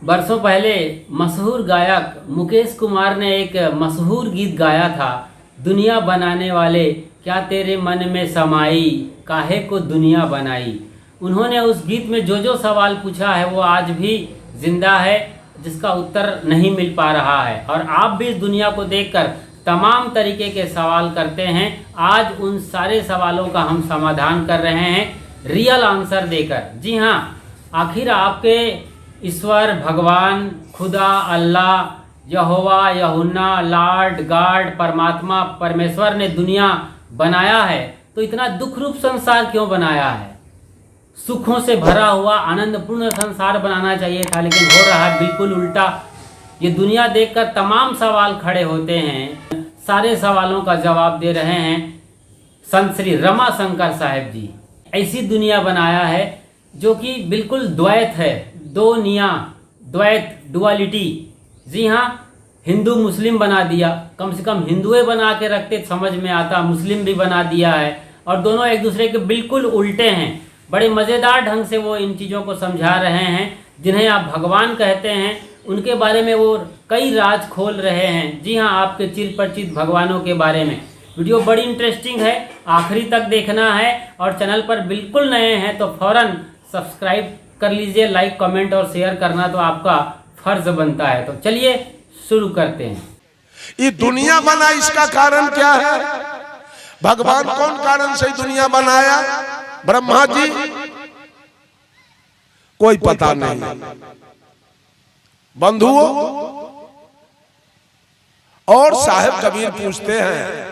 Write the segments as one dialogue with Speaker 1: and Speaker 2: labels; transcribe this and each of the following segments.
Speaker 1: बरसों पहले मशहूर गायक मुकेश कुमार ने एक मशहूर गीत गाया था, दुनिया बनाने वाले क्या तेरे मन में समाई, काहे को दुनिया बनाई। उन्होंने उस गीत में जो सवाल पूछा है वो आज भी जिंदा है, जिसका उत्तर नहीं मिल पा रहा है। और आप भी इस दुनिया को देखकर तमाम तरीके के सवाल करते हैं। आज उन सारे सवालों का हम समाधान कर रहे हैं रियल आंसर देकर। जी हाँ, आखिर आपके ईश्वर, भगवान, खुदा, अल्लाह, यहोवा, यहुन्ना, लॉर्ड, गॉड, परमात्मा, परमेश्वर ने दुनिया बनाया है तो इतना दुख रूप संसार क्यों बनाया है? सुखों से भरा हुआ आनंदपूर्ण संसार बनाना चाहिए था, लेकिन हो रहा है बिल्कुल उल्टा। ये दुनिया देखकर तमाम सवाल खड़े होते हैं। सारे सवालों का जवाब दे रहे हैं संत श्री रमा शंकर साहेब जी। ऐसी दुनिया बनाया है जो कि बिल्कुल द्वैत है, दो निया, द्वैत, डुअलिटी। जी हाँ, हिंदू मुस्लिम बना दिया, कम से कम हिंदुए बना के रखते समझ में आता, मुस्लिम भी बना दिया है और दोनों एक दूसरे के बिल्कुल उल्टे हैं। बड़े मज़ेदार ढंग से वो इन चीज़ों को समझा रहे हैं। जिन्हें आप भगवान कहते हैं उनके बारे में वो कई राज खोल रहे हैं। जी हाँ, आपके चिरपरिचित भगवानों के बारे में। वीडियो बड़ी इंटरेस्टिंग है, आखिरी तक देखना है और चैनल पर बिल्कुल नए हैं तो फौरन सब्सक्राइब कर लीजिए। लाइक, कमेंट और शेयर करना तो आपका फर्ज बनता है। तो चलिए शुरू करते हैं।
Speaker 2: ये दुनिया बना, इसका कारण क्या है? भगवान कौन कारण से दुनिया बनाया? ब्रह्मा जी? कोई पता नहीं। बंधुओं और साहिब कबीर पूछते हैं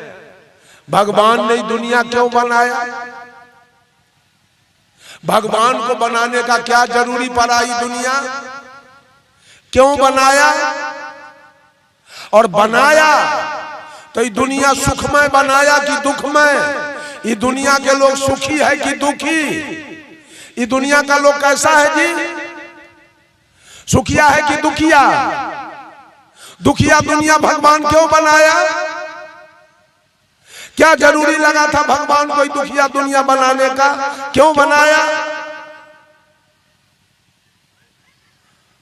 Speaker 2: भगवान ने दुनिया क्यों बनाया? भगवान को बनाने का क्या जरूरी पड़ा? ये दुनिया क्यों बनाया? और बनाया तो ये दुनिया सुखमय बनाया कि दुखमय? ये दुनिया के लोग सुखी है कि दुखी? ये दुनिया का लोग कैसा है जी? सुखिया है कि दुखिया? दुखिया दुनिया भगवान क्यों बनाया? क्या जरूरी लगा था भगवान को दुखिया दुनिया बनाने का? क्यों बनाया?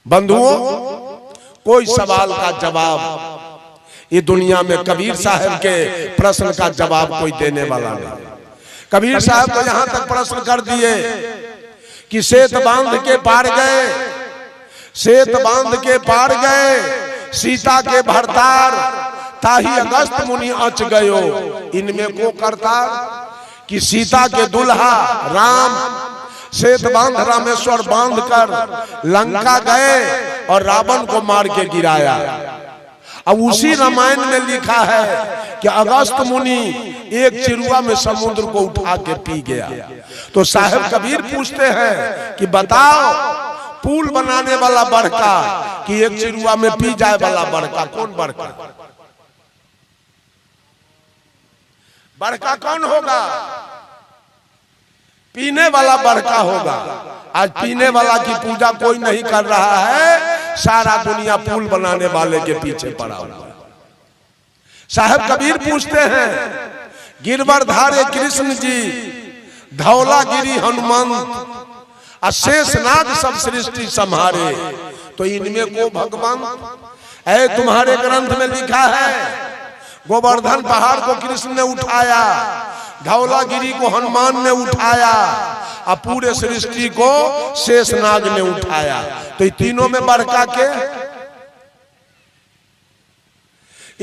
Speaker 2: बंधुओं, कोई सवाल का जवाब ये दुनिया में कबीर साहब के प्रश्न का जवाब कोई देने वाला नहीं। कबीर साहब तो यहां तक प्रश्न कर दिए कि सेत बांध के पार गए, सेत बांध के पार गए, सीता के भरतार, ताही अगस्त मुनि अच गयो, इनमें को करतार। कि सीता के दुल्हा राम सेत बांध रामेश्वर बांध कर लंका गए और रावण को मार के गिराया। अब उसी रामायण में लिखा है कि अगस्त मुनि एक चिरुआ में समुद्र को उठा के पी गया। तो साहिब कबीर पूछते हैं कि बताओ, पुल बनाने वाला बड़का कि एक चिरुआ में पी जाए वाला बड़का? कौन बड़का? बड़का कौन होगा? पीने वाला बड़का होगा। आज पीने वाला की पूजा कोई नहीं कर रहा है, सारा दुनिया पुल बनाने वाले के पीछे पड़ा हुआ। साहब कबीर पूछते हैं गिरवरधारे कृष्ण जी, धौलागिरी हनुमंत, अशेषनाग सब सृष्टि संहारे, तो इनमें को भगवान? ऐ तुम्हारे ग्रंथ में लिखा है गोवर्धन पहाड़ को कृष्ण ने उठाया, धौलागिरी को हनुमान ने उठाया और पूरे सृष्टि को शेषनाग ने उठाया। तो ये तीनों में बड़का के?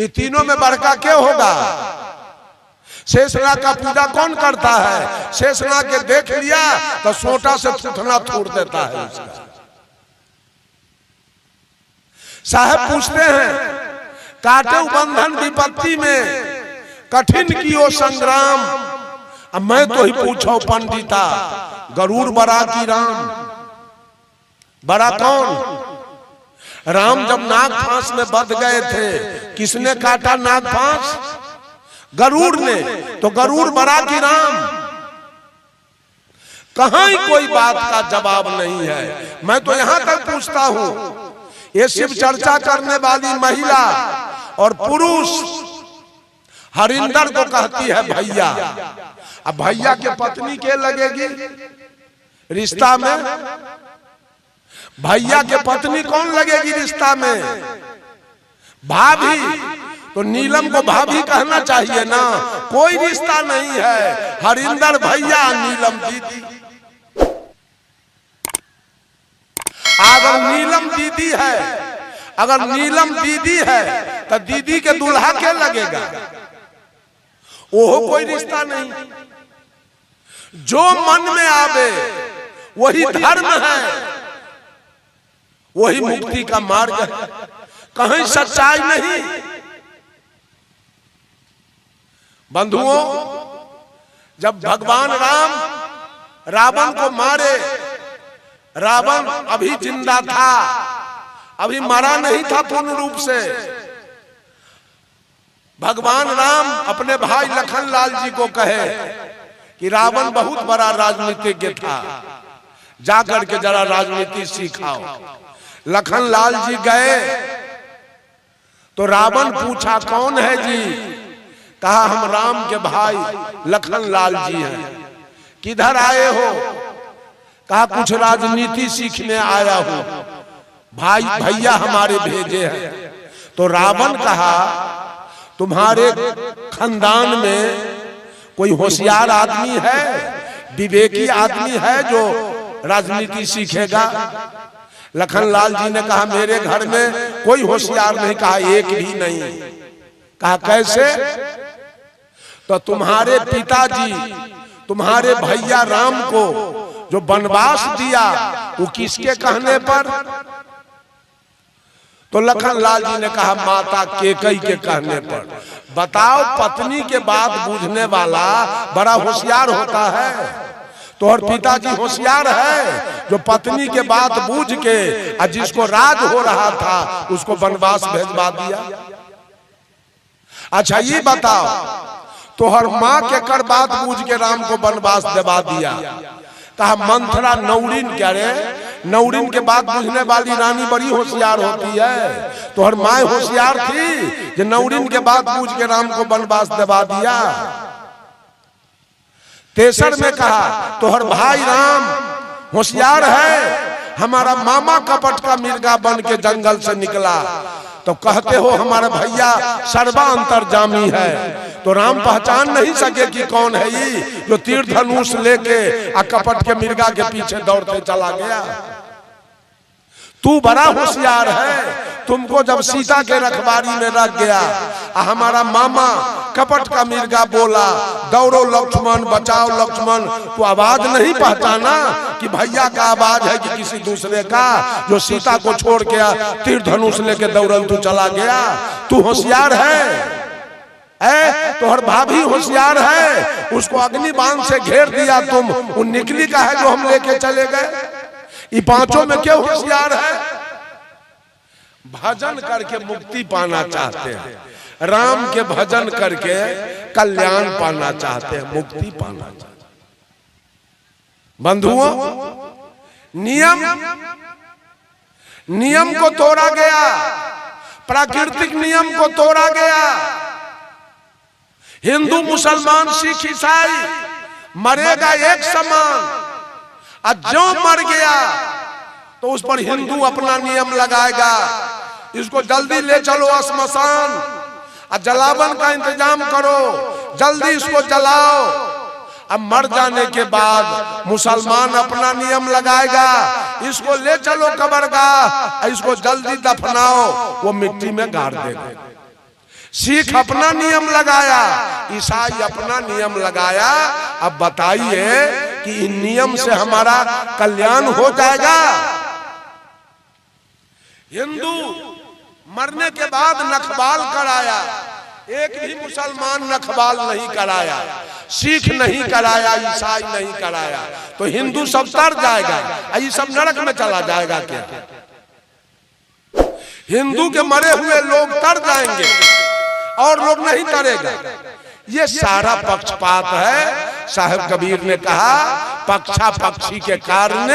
Speaker 2: ये तीनों में बड़का क्या होगा? शेषनाग का पूजा कौन करता है? शेषनाग के देख लिया तो सोटा से थूथना छोड़ देता है उसका। साहब पूछते हैं काटे बंधन विपत्ति में कठिन कियो संग्राम, अब मैं तो ही पूछो पंडिता, गरुड़ बड़ा की राम? बड़ा कौन? राम जब नाग फांस में बंध गए थे, किसने काटा नाग फांस? गरुड़ ने। तो गरुड़ बड़ा की राम? कहां ही कोई बात का जवाब नहीं है। मैं तो यहां तक पूछता हूं, ये शिव चर्चा करने वाली महिला और पुरुष हरिंदर को कहती है भैया, अब भैया के पत्नी के लगेगी रिश्ता में? भैया के पत्नी कौन लगेगी रिश्ता में? भाभी। तो नीलम को भाभी कहना चाहिए ना, कोई रिश्ता नहीं है। हरिंदर भैया, नीलम दीदी। अगर नीलम दीदी है, अगर नीलम दीदी है तो दीदी के दूल्हा क्या लगेगा? ओहो कोई रिश्ता नहीं। जो मन में आवे वही धर्म है, वही मुक्ति का मार्ग है, कहीं सच्चाई नहीं। बंधुओं, जब भगवान राम रावण को मारे, रावण अभी जिंदा था, अभी मरा नहीं था पूर्ण रूप से। भगवान राम अपने भाई लखनलाल जी को कहे कि रावण बहुत बड़ा राजनीतिज्ञ था, जाकर के जरा राजनीति सिखाओ। लखनलाल जी गए तो रावण पूछा कौन है जी? कहा हम राम के भाई लखनलाल जी हैं। किधर आए हो? कहा कुछ राजनीति सीखने आया हूं, भाई भैया हमारे भेजे हैं। तो रावण कहा तुम्हारे खानदान में कोई होशियार आदमी है, विवेकी आदमी है जो राजनीति सीखेगा? लखनलाल जी ने कहा मेरे घर में कोई होशियार नहीं। कहा एक भी नहीं। कहा कैसे? तो तुम्हारे पिताजी तुम्हारे भैया राम को जो वनवास दिया वो किसके कहने पर? तो लखनलाल जी ने कहा माता केकई के कहने पर। बताओ, पत्नी के बात बूझने वाला बड़ा होशियार होता है। तो और पिताजी होशियार है जो पत्नी के बात बूझ के और जिसको राज हो रहा था उसको वनवास भेजवा दिया। अच्छा ये बताओ, तो हर माँ के कर बात बूझ के राम को वनवास दिलवा दिया। कहा मंथरा नौरिन, क्या रे? नौरिन के बात बुझने वाली रानी बड़ी होशियार होती है। तो हर माँ होशियार थी जो नौरिन के बात बूझ के राम को वनवास दिलवा दिया। तेसर में कहा तो हर भाई राम होशियार है, हमारा मामा कपट का मिर्गा बन के जंगल से निकला। तो कहते हो हमारा भैया सर्वा अंतर्जामी है। तो राम पहचान नहीं सके कि कौन है ये जो तीर धनुष लेके आ कपट के मिर्गा के पीछे दौड़ते चला गया। तू बड़ा होशियार है, तुमको जब सीता के रखवारी में रख गया, हमारा मामा कपट का मिर्गा बोला दौड़ो लक्ष्मण, बचाओ लक्ष्मण, तो आवाज नहीं पहचाना कि भैया का आवाज है कि किसी दूसरे का, जो सीता को छोड़ के तीर धनुष लेके दौड़ल तू चला गया। तू होशियार है। तो हर भाभी होशियार है, उसको अग्नि बाण से घेर दिया तुम, वो निकली का है जो हम लेके चले गए। ये पांचों में क्यों होशियार है? भजन करके मुक्ति पाना चाहते हैं, राम के भजन करके कल्याण पाना चाहते हैं, मुक्ति पाना चाहते हैं। बंधुओं, नियम को तोड़ा गया, प्राकृतिक नियम को तोड़ा गया। हिंदू मुसलमान सिख ईसाई मरेगा एक समान, और जो मर गया तो उस पर हिंदू अपना नियम लगाएगा, इसको जल्दी ले चलो श्मशान और जलावन का इंतजाम करो, जल्दी इसको जलाओ। अब मर जाने के बाद मुसलमान अपना नियम लगाएगा, इसको ले चलो कब्रगाह, इसको जल्दी दफनाओ, वो मिट्टी में गाड़ देगा। सिख अपना नियम लगाया, ईसाई अपना नियम लगाया। अब बताइए कि इन नियम से हमारा कल्याण हो जाएगा? हिंदू मरने के बाद नखबाल कराया, एक भी मुसलमान नखबाल नहीं कराया, सिख नहीं कराया, ईसाई नहीं कराया। तो हिंदू सब तर जाएगा, ये सब नरक में चला जाएगा क्या? हिंदू के मरे हुए लोग तर जाएंगे और लोग नहीं तरेगा। ये सारा पक्षपात है। साहब कबीर ने कहा पक्षा पक्षी के कारण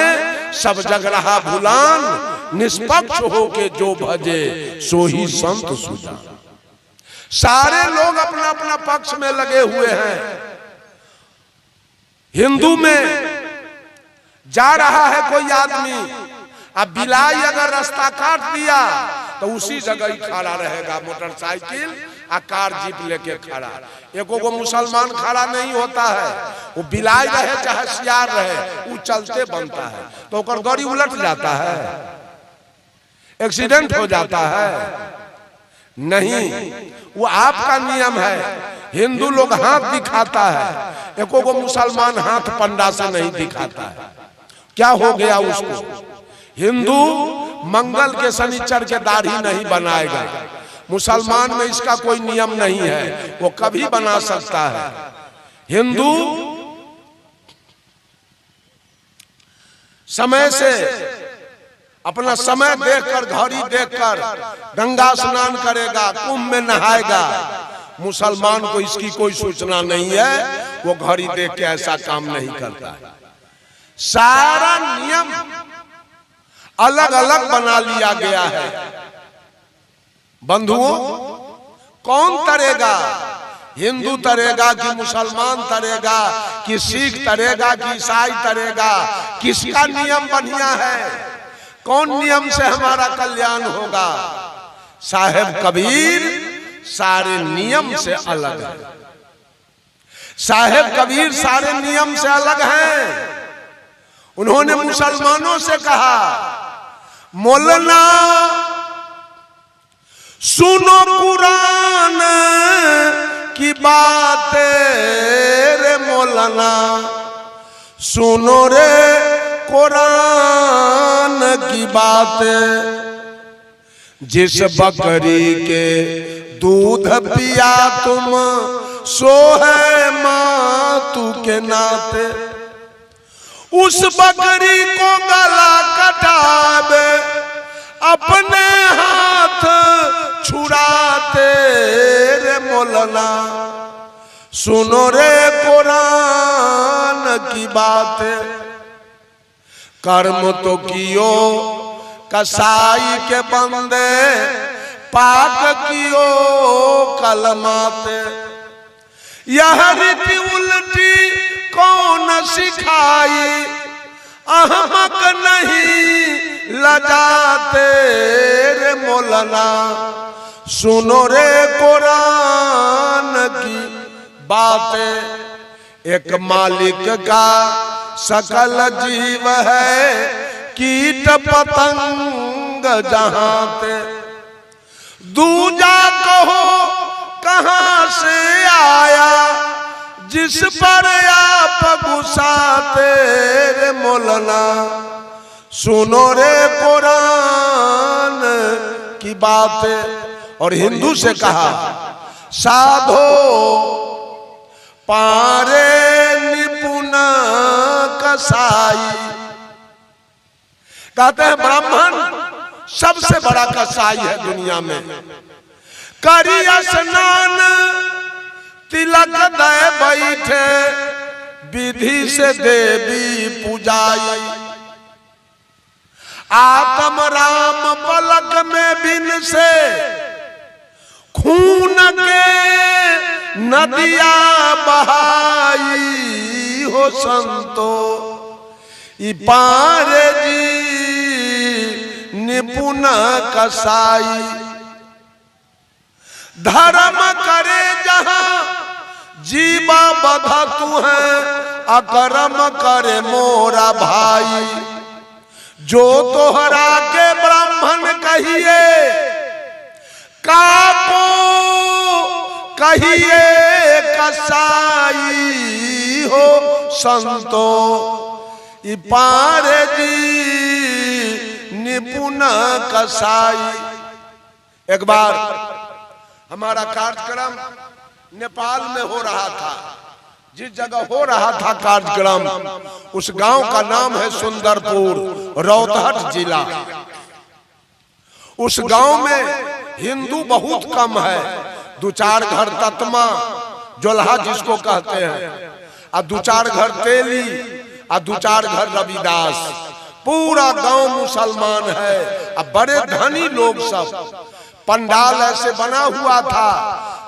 Speaker 2: सब जग रहा भुलान, निष्पक्ष हो के जो भजे सो ही संत सुजान। सारे लोग अपना अपना पक्ष में लगे हुए हैं। हिंदू में जा रहा है कोई आदमी अब बिलाई अगर रास्ता काट दिया तो उसी जगह ही खड़ा रहेगा मोटरसाइकिल आ कार जीप लेके खड़ा। एको को मुसलमान खड़ा नहीं होता है, वो बिलाई रहे चाहे सियार रहे, वो चलते बनता है तो ओकर गाड़ी उलट जाता है, एक्सीडेंट हो जाता है। नहीं, वो आपका नियम है। हिंदू लोग हाथ दिखाता है, एको को मुसलमान हाथ पंडा से नहीं दिखाता है। क्या हो गया उसको? हिंदू मंगल के शनिचर के दाढ़ी नहीं बनाएगा, मुसलमान में इसका कोई नियम नहीं है, वो कभी बना सकता है। हिंदू समय से अपना समय देखकर, घड़ी देखकर गंगा स्नान करेगा, कुंभ में नहाएगा। मुसलमान को इसकी कोई सूचना नहीं है, वो घड़ी देख के ऐसा काम नहीं करता है। सारा नियम अलग अलग बना लिया गया है। बंधुओं, कौन तरेगा? हिंदू तरेगा कि मुसलमान तरेगा कि सिख तरेगा कि ईसाई तरेगा? किसका नियम बढ़िया है? कौन नियम से हमारा कल्याण होगा? साहेब कबीर सारे नियम से अलग है। साहेब कबीर सारे नियम से अलग हैं। उन्होंने मुसलमानों से कहा, मौलाना सुनो कुरान की बातें रे मौलाना, सुनो रे कुरान की बातें। जिस बकरी के दूध पिया तुम, सो है मातू के नाते। उस बकरी को गला कटावे, अपने हाथ छुड़ाते रे मौलाना, सुनो रे कुरान की बातें। कर्म तो कियो कसाई के बंदे, पाक कियो कलमाते। यह रीति उल्टी कौन सिखाई, अहमक नहीं लजाते रे मौलाना, सुनो रे कुरान की बातें। एक मालिक का सकल जीव है, कीट पतंग जहां पे। दूजा कहो कहां से आया, जिस पर आप गुस्साते रे मौलाना, सुनो रे कुरान की बातें। और हिंदू से कहा, साधो पारे निपुण कसाई। कहते हैं ब्राह्मण सबसे बड़ा कसाई है दुनिया में। करिया स्नान तिलक दे बैठे, विधि से देवी पूजाई। आत्म राम पलक में बिन से, खून के नदिया बहाई हो संतो। ई पारे जी निपुण कसाई। धर्म करे जहां जीवा बधा तू है, अकर्म करे मोरा भाई। जो तोहरा के ब्राह्मण कहिए, काको कहिए कसाई हो संतो। ई पारे जी निपुण कसाई। एक बार हमारा कार्यक्रम नेपाल में हो रहा था। जिस जगह हो रहा था कार्यक्रम, उस गांव का नाम है सुंदरपुर, रौतहट जिला। उस गांव में हिंदू बहुत कम है। 2-4 घर तत्मा जोल्हा जिसको कहते हैं, और 2-4 घर तेली, और 2-4 घर रविदास। पूरा गांव मुसलमान है। अब बड़े धनी लोग सब। पंडाल ऐसे बना हुआ था,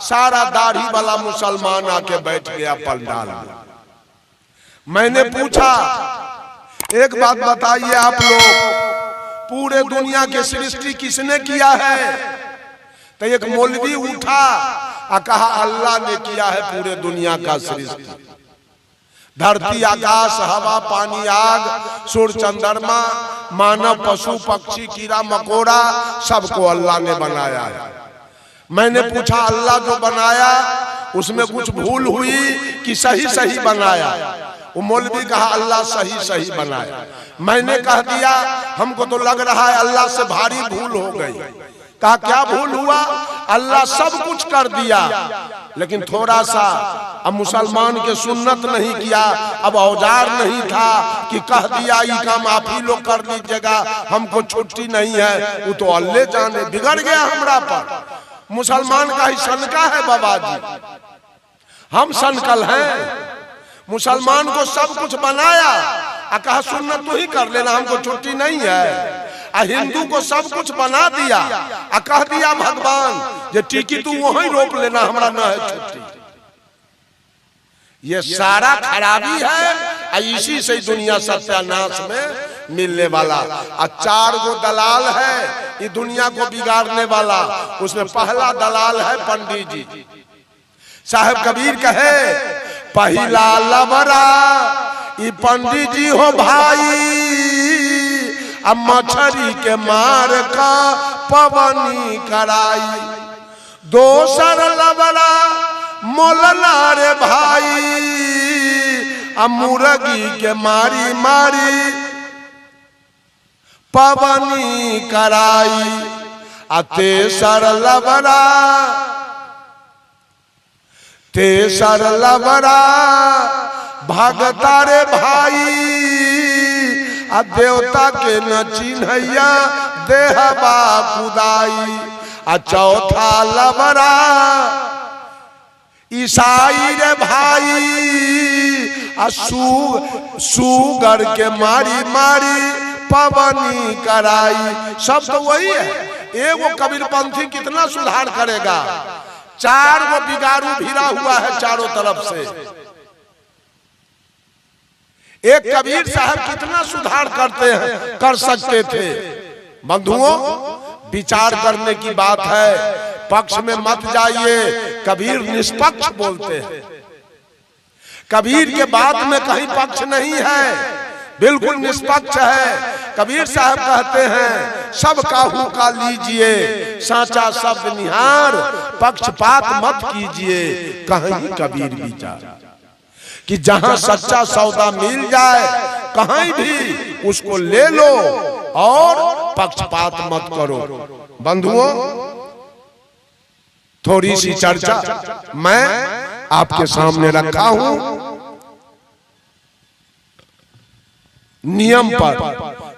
Speaker 2: सारा दाढ़ी वाला मुसलमान आके बैठ गया पंडाल में। मैंने पूछा, एक बात बताइए आप लोग, पूरे दुनिया की सृष्टि किसने किया है? तो एक मौलवी उठा और कहा अल्लाह ने किया है पूरे दुनिया का सृष्टि। धरती, आकाश, हवा, पानी, आग, सूर्य, चंद्रमा, मानव, पशु, पक्षी, कीड़ा मकोड़ा, सबको अल्लाह ने बनाया है। मैंने पूछा अल्लाह जो बनाया उसमें कुछ भूल हुई कि सही सही बनाया? वो मौलवी कहा अल्लाह सही सही बनाया। मैंने कह दिया हमको तो लग रहा है अल्लाह से भारी भूल हो गई। कहा क्या भूल हुआ? अल्लाह सब कुछ कर दिया लेकिन थोड़ा सा अब मुसलमान के सुन्नत नहीं किया, अब औजार नहीं था कि कह दिया ये काम आप ही लोग कर लीजिएगा, हमको छुट्टी नहीं है। वो तो अल्लाह जाने बिगड़ गया हमरा पर। मुसलमान का ही सनका है बाबा जी, हम सनकल हैं। मुसलमान को सब कुछ बनाया और कहा सुन्नत तो ही कर लेना, हमको छुट्टी नहीं है। हिंदू को सब कुछ बना दिया और कह दिया भगवान ये टिकी तू वहीं रोक लेना, हमरा न है छुट्टी। ये सारा खराबी है और इसी से दुनिया सत्यानाश में मिलने वाला। और 4 गो दलाल है ये दुनिया को बिगाड़ने वाला। उसमें पहला दलाल है पंडित जी। साहब कबीर कहे पहला लबरा ये पंडित जी हो भाई, अब मछरी के मार का पवनी कराई। दोसर लबरा मोलना रे भाई, अब मुर्गी के मारी मारी पवनी कराई। तेसर लबरा भगता रे भाई, आ देवता के न चिन्हैया देहबा खुदाई। आ चौथा लबरा ईसाई रे भाई, आ सुगर के मारी मारी पवनी कराई। सब तो वही है। एगो कबीरपंथी कितना सुधार करेगा? 4 गो बिगाड़ू भिड़ा हुआ है चारों तरफ से। एक कबीर साहब कितना सुधार कर सकते थे? बंधुओं विचार करने की बात है, पक्ष में मत जाइए। कबीर निष्पक्ष बोलते हैं। कबीर के बात में कहीं पक्ष नहीं है, बिल्कुल निष्पक्ष है। कबीर साहब कहते हैं सब काहू का लीजिए साचा शब्द निहार, पक्षपात मत कीजिए कहीं कबीर विचार। कि जहां सच्चा सौदा मिल जाए कहीं भी उसको ले लो और पक्षपात मत करो। बंधुओं थोड़ी सी चर्चा मैं आपके सामने रखा हूं नियम पर।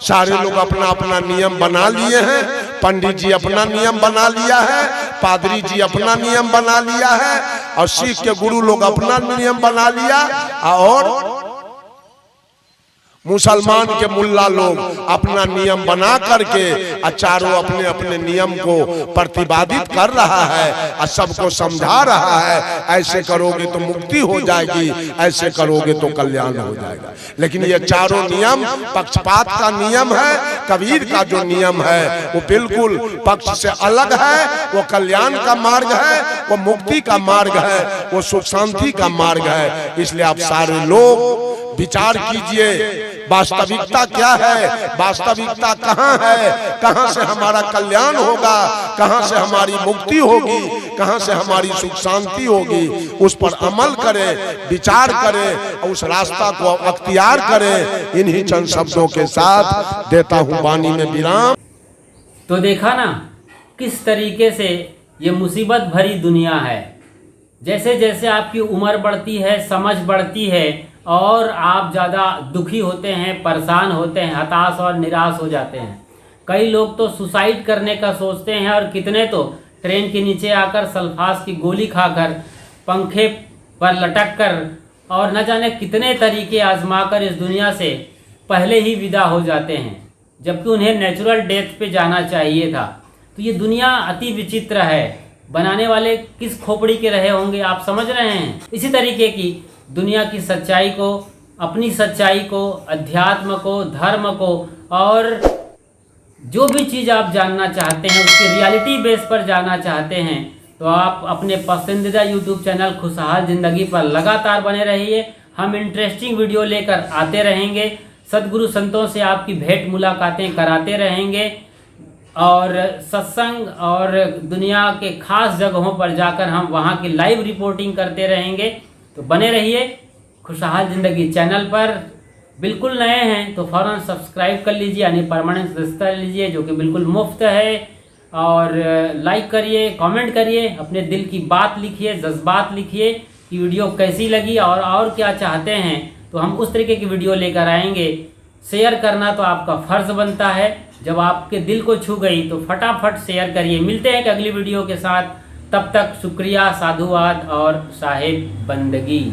Speaker 2: सारे लोग अपना अपना नियम बना लिए हैं। पंडित जी अपना नियम बना लिया है, पादरी जी अपना नियम बना लिया है, और सिख के गुरु लोग अपना नियम बना लिया, और मुसलमान के मुल्ला लोग अपना नियम बना करके चारों अपने अपने नियम को प्रतिपादित कर रहा है और सबको समझा रहा है ऐसे करोगे तो मुक्ति हो जाएगी, ऐसे करोगे तो कल्याण हो जाएगा। लेकिन ये चारों नियम पक्षपात का नियम है। कबीर का जो नियम है वो बिल्कुल पक्ष से अलग है। वो कल्याण का मार्ग है, वो मुक्ति का मार्ग है, वो सुख शांति का मार्ग है। इसलिए आप सारे लोग विचार कीजिए वास्तविकता क्या है, वास्तविकता कहाँ है, कहाँ से हमारा कल्याण होगा, कहाँ से हमारी मुक्ति होगी, कहाँ से हमारी सुख शांति होगी। उस पर अमल करें, विचार करें और उस रास्ता को अख्तियार करें। इन्हीं चंद शब्दों के साथ देता हूँ वाणी में विराम।
Speaker 1: तो देखा ना किस तरीके से ये मुसीबत भरी दुनिया है। जैसे जैसे आपकी उम्र बढ़ती है, समझ बढ़ती है और आप ज़्यादा दुखी होते हैं, परेशान होते हैं, हताश और निराश हो जाते हैं। कई लोग तो सुसाइड करने का सोचते हैं और कितने तो ट्रेन के नीचे आकर सल्फास की गोली खाकर, पंखे पर लटक कर और न जाने कितने तरीके आजमाकर इस दुनिया से पहले ही विदा हो जाते हैं, जबकि उन्हें नेचुरल डेथ पे जाना चाहिए था। तो ये दुनिया अति विचित्र है। बनाने वाले किस खोपड़ी के रहे होंगे आप समझ रहे हैं। इसी तरीके की दुनिया की सच्चाई को, अपनी सच्चाई को, अध्यात्म को, धर्म को और जो भी चीज़ आप जानना चाहते हैं, उसकी रियलिटी बेस पर जानना चाहते हैं, तो आप अपने पसंदीदा यूट्यूब चैनल खुशहाल ज़िंदगी पर लगातार बने रहिए। हम इंटरेस्टिंग वीडियो लेकर आते रहेंगे, सद्गुरु संतों से आपकी भेंट मुलाकातें कराते रहेंगे और सत्संग और दुनिया के खास जगहों पर जाकर हम वहाँ की लाइव रिपोर्टिंग करते रहेंगे। तो बने रहिए खुशहाल ज़िंदगी चैनल पर। बिल्कुल नए हैं तो फ़ौरन सब्सक्राइब कर लीजिए, यानी परमानेंट सब्सक्राइब कर लीजिए, जो कि बिल्कुल मुफ्त है। और लाइक करिए, कमेंट करिए, अपने दिल की बात लिखिए, जज्बात लिखिए कि वीडियो कैसी लगी और क्या चाहते हैं, तो हम उस तरीके की वीडियो लेकर आएंगे। शेयर करना तो आपका फ़र्ज़ बनता है, जब आपके दिल को छू गई तो फटाफट शेयर करिए। मिलते हैं अगली वीडियो के साथ, तब तक शुक्रिया, साधुवाद और साहिब बंदगी।